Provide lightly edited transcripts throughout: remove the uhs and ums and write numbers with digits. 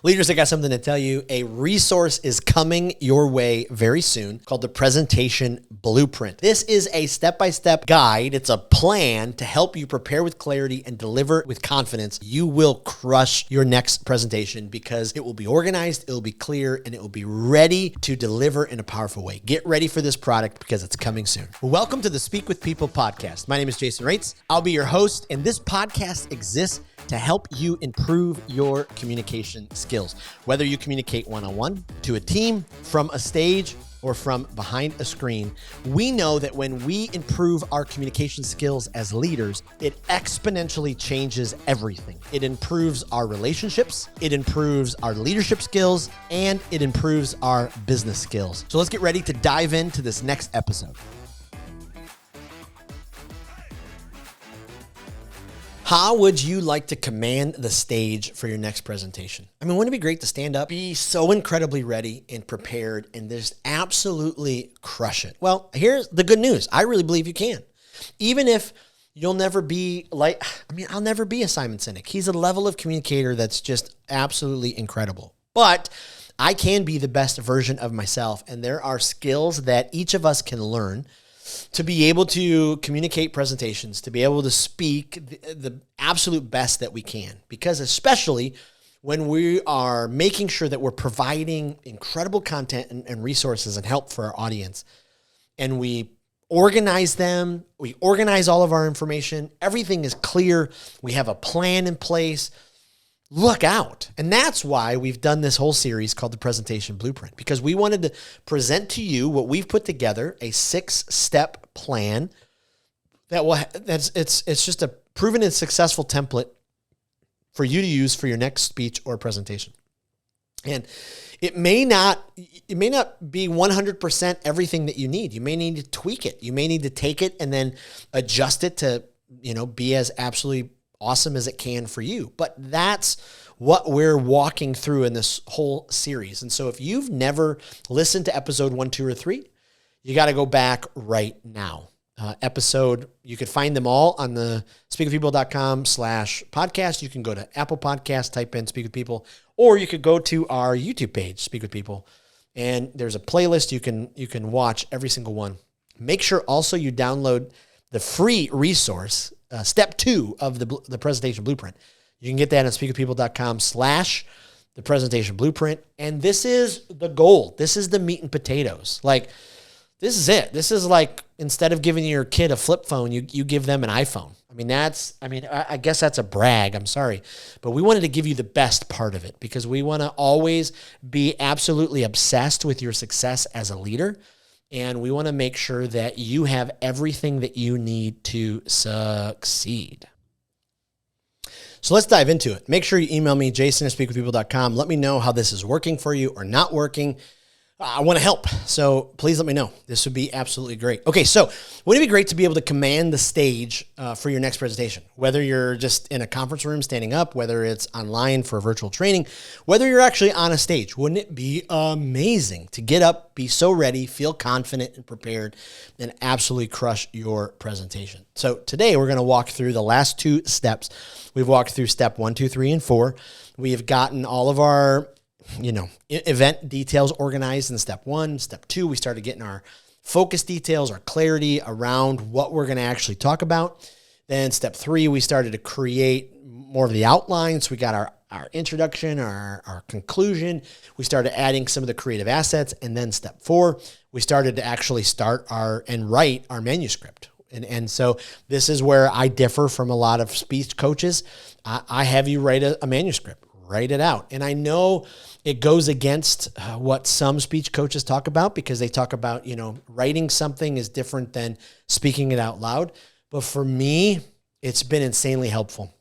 Leaders, I got something to tell you. A resource is coming your way very soon called the Presentation Blueprint. This is a step-by-step guide. It's a plan to help you prepare with clarity and deliver with confidence. You will crush your next presentation because it will be organized, it will be clear, and it will be ready to deliver in a powerful way. Get ready for this product because it's coming soon. Welcome to the Speak with People podcast. My name is Jason Raitz. I'll be your host, and this podcast exists to help you improve your communication skills. Whether you communicate one-on-one, to a team, from a stage, or from behind a screen, we know that when we improve our communication skills as leaders, it exponentially changes everything. It improves our relationships, it improves our leadership skills, and it improves our business skills. So let's get ready to dive into this next episode. How would you like to command the stage for your next presentation? I mean, wouldn't it be great to stand up, be so incredibly ready and prepared, and just absolutely crush it? Well, here's the good news. I really believe you can. Even if you'll never be like, I'll never be a Simon Sinek. He's a level of communicator that's just absolutely incredible. But I can be the best version of myself, and there are skills that each of us can learn to be able to communicate presentations, to be able to speak the absolute best that we can. Because especially when we are making sure that we're providing incredible content and resources and help for our audience, and we organize them, we organize all of our information, everything is clear, we have a plan in place, look out. And that's why we've done this whole series called the Presentation Blueprint, because we wanted to present to you what we've put together, a 6-step plan it's just a proven and successful template for you to use for your next speech or presentation. And it may not be 100% everything that you need. You may need to tweak it. You may need to take it and then adjust it to, be as absolutely awesome as it can for you. But that's what we're walking through in this whole series. And so if you've never listened to episode 1, 2, or 3, you got to go back right now. You could find them all on the speakwithpeople.com/podcast. You can go to Apple Podcasts, type in Speak with People, or you could go to our YouTube page, Speak with People. And there's a playlist. You can watch every single one. Make sure also you download the free resource, step 2 of the Presentation Blueprint. You can get that on speakwithpeople.com/the Presentation Blueprint. And this is the gold. This is the meat and potatoes. This is it. This is like, instead of giving your kid a flip phone, you give them an iPhone. I guess that's a brag. I'm sorry. But we wanted to give you the best part of it because we want to always be absolutely obsessed with your success as a leader. And we want to make sure that you have everything that you need to succeed. So let's dive into it. Make sure you email me, jason@speakwithpeople.com. Let me know how this is working for you or not working. I want to help. So please let me know. This would be absolutely great. Okay, so wouldn't it be great to be able to command the stage for your next presentation? Whether you're just in a conference room standing up, whether it's online for a virtual training, whether you're actually on a stage, wouldn't it be amazing to get up, be so ready, feel confident and prepared, and absolutely crush your presentation? So today we're going to walk through the last 2 steps. We've walked through step 1, 2, 3, and 4. We have gotten all of our event details organized in step 1. Step 2, we started getting our focus details, our clarity around what we're going to actually talk about. Then step 3, we started to create more of the outlines. We got our introduction, our conclusion. We started adding some of the creative assets. And then step 4, we started to actually write our manuscript. And so this is where I differ from a lot of speech coaches. I have you write a manuscript. Write it out. And I know it goes against what some speech coaches talk about because they talk about, writing something is different than speaking it out loud. But for me, it's been insanely helpful.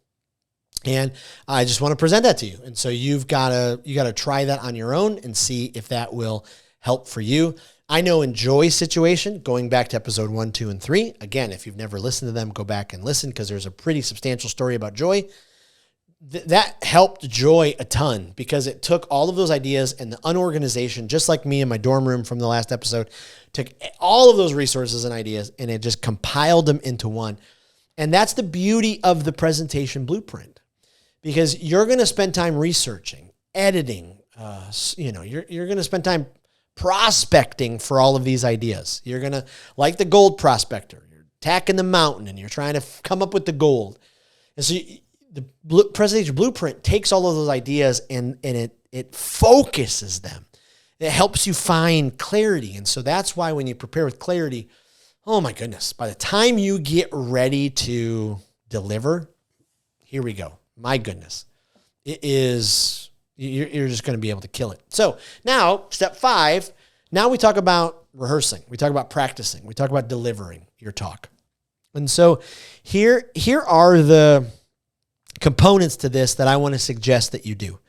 And I just want to present that to you. And so you got to try that on your own and see if that will help for you. I know in Joy's situation, going back to episode 1, 2, and 3, again, if you've never listened to them, go back and listen because there's a pretty substantial story about Joy. That helped Joy a ton because it took all of those ideas and the unorganization, just like me in my dorm room from the last episode, took all of those resources and ideas and it just compiled them into one. And that's the beauty of the Presentation Blueprint because you're going to spend time researching editing. You're going to spend time prospecting for all of these ideas. You're going to, like the gold prospector, you're attacking the mountain and you're trying to come up with the gold. And so the presentation blueprint takes all of those ideas and it focuses them. It helps you find clarity. And so that's why when you prepare with clarity, oh my goodness, by the time you get ready to deliver, here we go. My goodness. It is, you're just going to be able to kill it. So now, step 5, now we talk about rehearsing. We talk about practicing. We talk about delivering your talk. And so here are the components to this that I want to suggest that you do.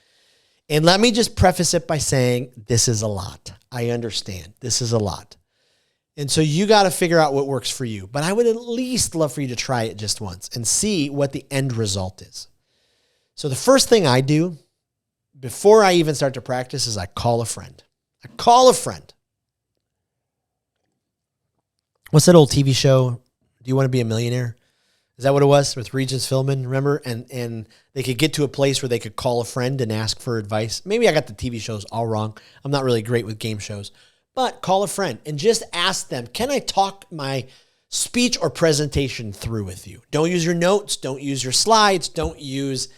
And let me just preface it by saying this is a lot. I understand. This is a lot. And so you got to figure out what works for you. But I would at least love for you to try it just once and see what the end result is. So the first thing I do before I even start to practice is I call a friend. I call a friend. What's that old TV show? Do You Want to Be a Millionaire? Is that what it was with Regis Philbin? Remember? And they could get to a place where they could call a friend and ask for advice. Maybe I got the TV shows all wrong. I'm not really great with game shows. But call a friend and just ask them, can I talk my speech or presentation through with you? Don't use your notes. Don't use your slides. Don't use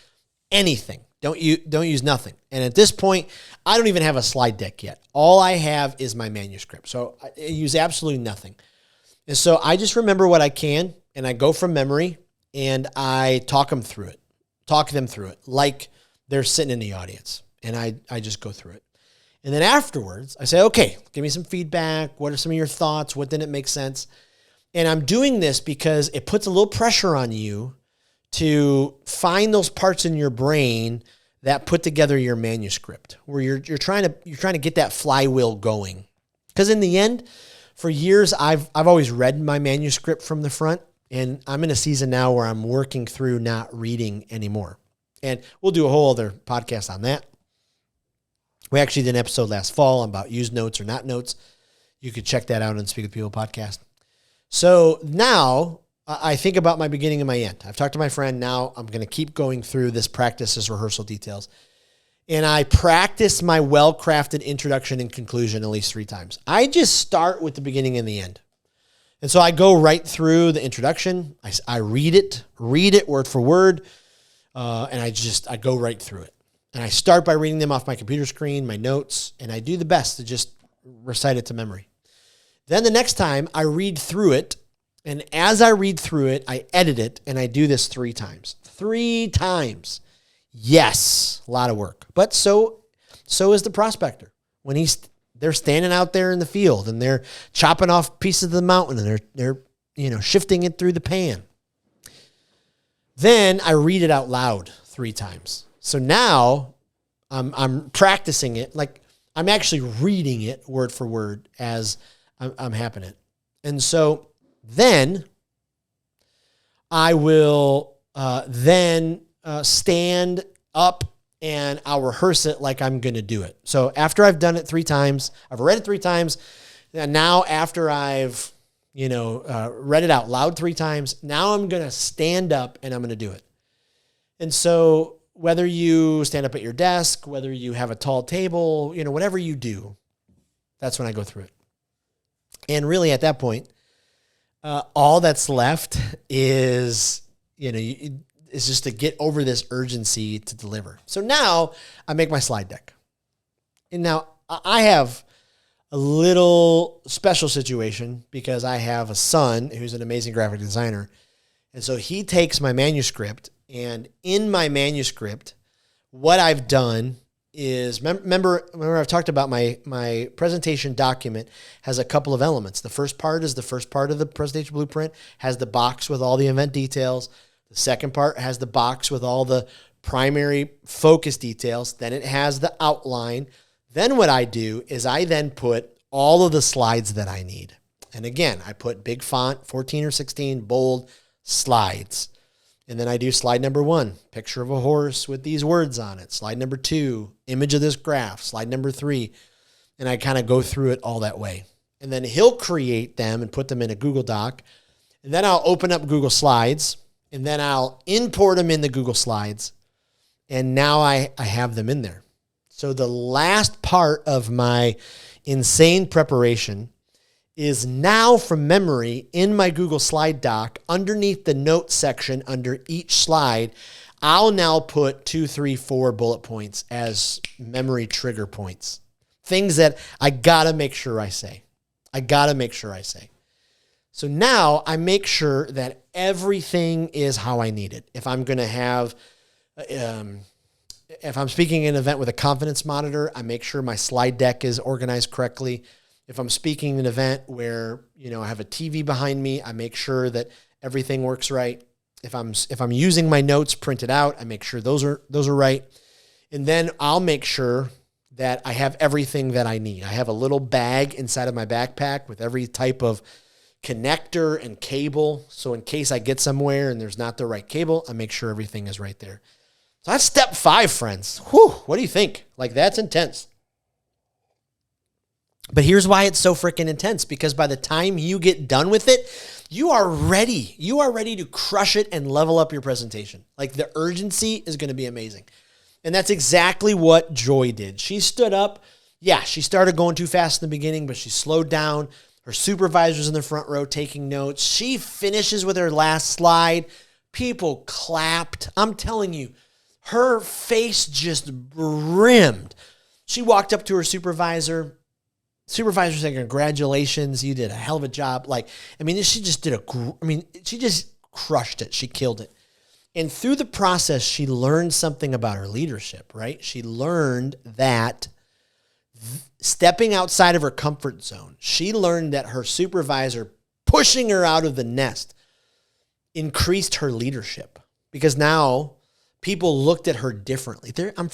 anything. Don't use nothing. And at this point, I don't even have a slide deck yet. All I have is my manuscript. So I use absolutely nothing. And so I just remember what I can, and I go from memory, and I talk them through it like they're sitting in the audience. And I just go through it. And then afterwards, I say, okay, give me some feedback. What are some of your thoughts? What didn't make sense? And I'm doing this because it puts a little pressure on you to find those parts in your brain that put together your manuscript, where you're trying to get that flywheel going. Because in the end, for years, I've always read my manuscript from the front, and I'm in a season now where I'm working through not reading anymore. And we'll do a whole other podcast on that. We actually did an episode last fall about use notes or not notes. You could check that out on Speak with People podcast. So now I think about my beginning and my end. I've talked to my friend. Now I'm going to keep going through this practice as rehearsal details. And I practice my well-crafted introduction and conclusion at least 3 times. I just start with the beginning and the end. And so I go right through the introduction. I read it word for word. And I go right through it. And I start by reading them off my computer screen, my notes, and I do the best to just recite it to memory. Then the next time I read through it, and as I read through it, I edit it, and I do this 3 times. 3 times. Yes, a lot of work. But so is the prospector. When they're standing out there in the field, and they're chopping off pieces of the mountain, and they're shifting it through the pan. Then I read it out loud 3 times. So now I'm practicing it, like I'm actually reading it word for word as I'm happening. And so then I will stand up and I'll rehearse it like I'm going to do it. So after I've done it 3 times, I've read it 3 times, and now after I've read it out loud 3 times, now I'm going to stand up and I'm going to do it. And so whether you stand up at your desk, whether you have a tall table, whatever you do, that's when I go through it. And really at that point, all that's left is, is just to get over this urgency to deliver. So now I make my slide deck. And now I have a little special situation because I have a son who's an amazing graphic designer. And so he takes my manuscript, and in my manuscript, what I've done is, remember I've talked about my presentation document has a couple of elements. The first part is the first part of the presentation blueprint, has the box with all the event details. The second part has the box with all the primary focus details. Then it has the outline. Then what I do is I then put all of the slides that I need. And again, I put big font, 14 or 16, bold slides. And then I do slide number 1, picture of a horse with these words on it. Slide number 2, image of this graph. Slide number 3. And I kind of go through it all that way. And then he'll create them and put them in a Google Doc. And then I'll open up Google Slides. And then I'll import them in the Google Slides. And now I have them in there. So the last part of my insane preparation is now from memory in my Google slide doc, underneath the notes section, under each slide, I'll now put 2, 3, 4 bullet points as memory trigger points. Things that I gotta make sure I say. So now I make sure that everything is how I need it. If I'm going to have, if I'm speaking at an event with a confidence monitor, I make sure my slide deck is organized correctly. If I'm speaking at an event where, I have a TV behind me, I make sure that everything works right. If I'm using my notes printed out, I make sure those are right. And then I'll make sure that I have everything that I need. I have a little bag inside of my backpack with every type of connector and cable. So in case I get somewhere and there's not the right cable, I make sure everything is right there. So that's step 5, friends. Whew, what do you think? Like, that's intense. But here's why it's so freaking intense, because by the time you get done with it, you are ready. You are ready to crush it and level up your presentation. Like, the urgency is going to be amazing. And that's exactly what Joy did. She stood up. Yeah, she started going too fast in the beginning, but she slowed down. Her supervisor's in the front row taking notes. She finishes with her last slide. People clapped. I'm telling you, her face just brimmed. She walked up to her supervisor. Supervisor said, "Congratulations, you did a hell of a job." She just crushed it. She killed it. And through the process, she learned something about her leadership, right? She learned that stepping outside of her comfort zone, she learned that her supervisor pushing her out of the nest increased her leadership, because now people looked at her differently. I'm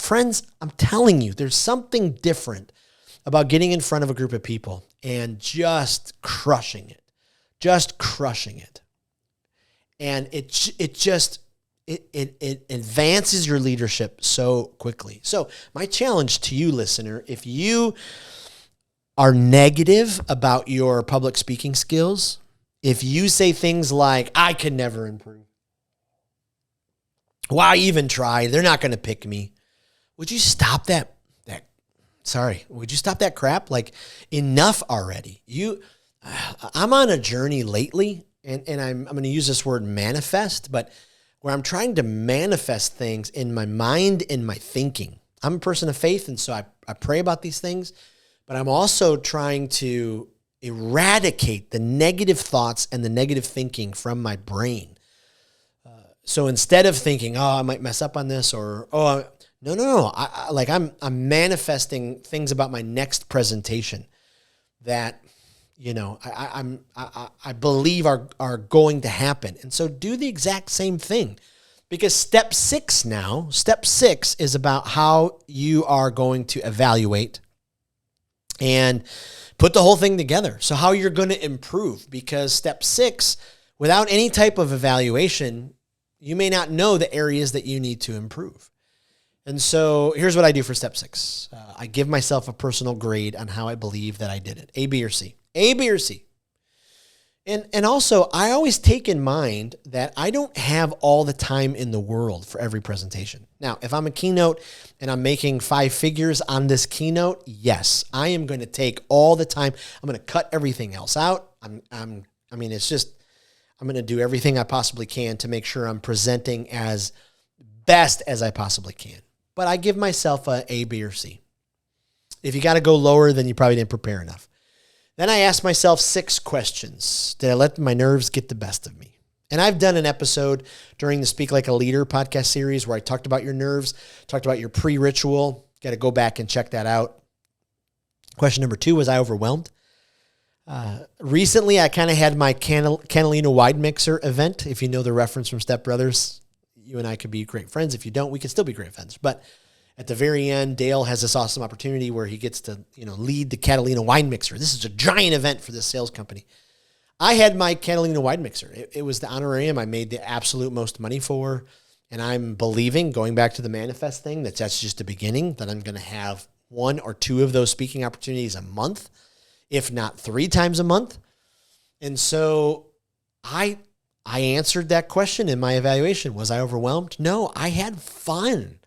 telling you, there's something different about getting in front of a group of people and just crushing it. And it advances your leadership so quickly. So my challenge to you, listener, if you are negative about your public speaking skills, if you say things like, "I can never improve. Why even try? They're not going to pick me." Would you stop that? Would you stop that crap? Like, enough already. I'm on a journey lately, and I'm going to use this word manifest, but where I'm trying to manifest things in my mind and my thinking. I'm a person of faith, and so I pray about these things, but I'm also trying to eradicate the negative thoughts and the negative thinking from my brain. So instead of thinking, "Oh, I might mess up on this," or, "Oh, no. I'm manifesting things about my next presentation that, I believe are going to happen." And so do the exact same thing, because step 6 is about how you are going to evaluate and put the whole thing together. So how you're going to improve, because step 6, without any type of evaluation, you may not know the areas that you need to improve. And so here's what I do for step 6. I give myself a personal grade on how I believe that I did it. A, B, or C. A, B, or C. And also, I always take in mind that I don't have all the time in the world for every presentation. Now, if I'm a keynote and I'm making 5 figures on this keynote, yes, I am going to take all the time. I'm going to cut everything else out. I'm going to do everything I possibly can to make sure I'm presenting as best as I possibly can. But I give myself a B, or C. If you got to go lower, then you probably didn't prepare enough. Then I ask myself 6 questions. Did I let my nerves get the best of me? And I've done an episode during the Speak Like a Leader podcast series where I talked about your nerves, talked about your pre-ritual. Got to go back and check that out. Question number 2, was I overwhelmed? Recently, I kind of had my Catalina wide mixer event. If you know the reference from Step Brothers, you and I could be great friends. If you don't, we can still be great friends. But at the very end, Dale has this awesome opportunity where he gets to, lead the Catalina wine mixer. This is a giant event for this sales company. I had my Catalina wine mixer. It was the honorarium I made the absolute most money for. And I'm believing, going back to the manifest thing, that's just the beginning, that I'm going to have 1 or 2 of those speaking opportunities a month, if not 3 times a month. And so I answered that question in my evaluation. Was I overwhelmed? No, I had fun.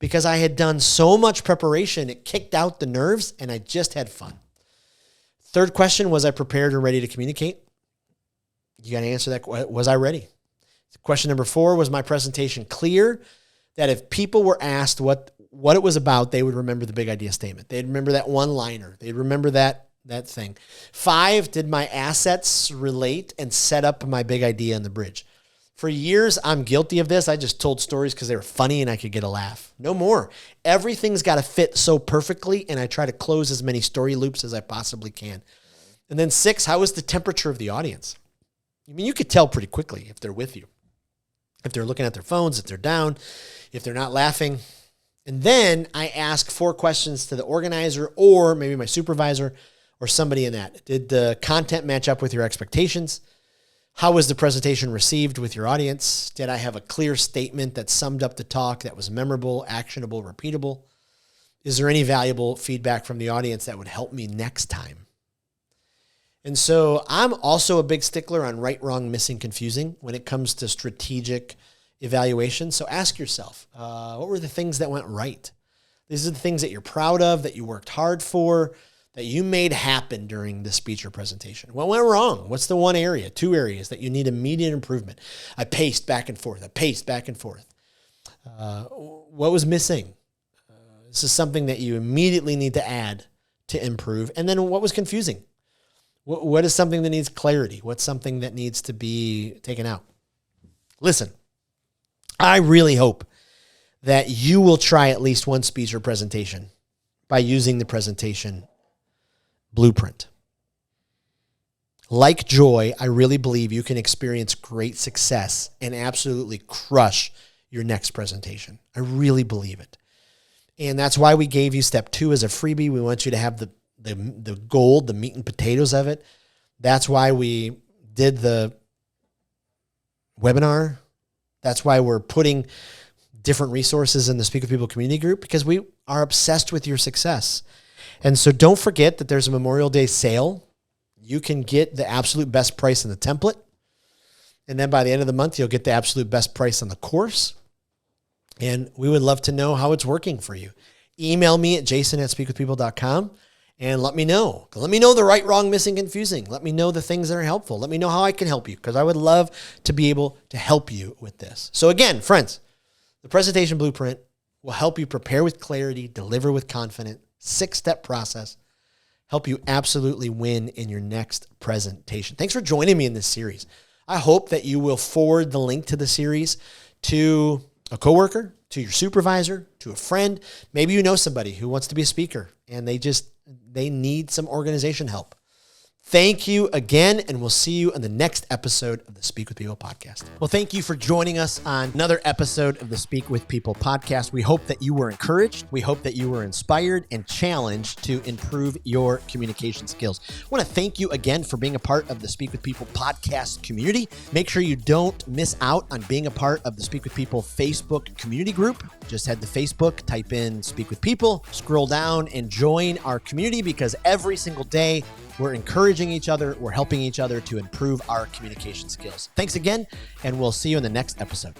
because I had done so much preparation. It kicked out the nerves and I just had fun. Third question, was I prepared and ready to communicate? You got to answer that. Was I ready? Question number 4, was my presentation clear? That if people were asked what it was about, they would remember the big idea statement. They'd remember that one-liner. They'd remember that thing. 5, did my assets relate and set up my big idea in the bridge? For years, I'm guilty of this. I just told stories because they were funny and I could get a laugh. No more. Everything's got to fit so perfectly, and I try to close as many story loops as I possibly can. And then 6, how is the temperature of the audience? I mean, you could tell pretty quickly if they're with you, if they're looking at their phones, if they're down, if they're not laughing. And then I ask 4 questions to the organizer or maybe my supervisor or somebody in that. Did the content match up with your expectations? How was the presentation received with your audience? Did I have a clear statement that summed up the talk that was memorable, actionable, repeatable? Is there any valuable feedback from the audience that would help me next time? And so I'm also a big stickler on right, wrong, missing, confusing when it comes to strategic evaluation. So ask yourself, what were the things that went right? These are the things that you're proud of, that you worked hard for, that you made happen during the speech or presentation. What went wrong? What's the 1 area, 2 areas that you need immediate improvement? I paced back and forth. What was missing? This is something that you immediately need to add to improve. And then what was confusing? What is something that needs clarity? What's something that needs to be taken out? Listen, I really hope that you will try at least one speech or presentation by using the presentation blueprint. Like Joy, I really believe you can experience great success and absolutely crush your next presentation. I really believe it. And that's why we gave you step 2 as a freebie. We want you to have the gold, the meat and potatoes of it. That's why we did the webinar. That's why we're putting different resources in the Speak with People community group, because we are obsessed with your success. And so don't forget that there's a Memorial Day sale. You can get the absolute best price in the template. And then by the end of the month, you'll get the absolute best price on the course. And we would love to know how it's working for you. Email me at jason@speakwithpeople.com and let me know. Let me know the right, wrong, missing, confusing. Let me know the things that are helpful. Let me know how I can help you, because I would love to be able to help you with this. So again, friends, the presentation blueprint will help you prepare with clarity, deliver with confidence, 6-step process, help you absolutely win in your next presentation. Thanks for joining me in this series. I hope that you will forward the link to the series to a coworker, to your supervisor, to a friend. Maybe you know somebody who wants to be a speaker and they need some organization help. Thank you again, and we'll see you on the next episode of the Speak with People podcast. Well, thank you for joining us on another episode of the Speak with People podcast. We hope that you were encouraged. We hope that you were inspired and challenged to improve your communication skills. I want to thank you again for being a part of the Speak with People podcast community. Make sure you don't miss out on being a part of the Speak with People Facebook community group. Just head to Facebook, type in Speak with People, scroll down and join our community, because every single day we're encouraging each other. We're helping each other to improve our communication skills. Thanks again, and we'll see you in the next episode.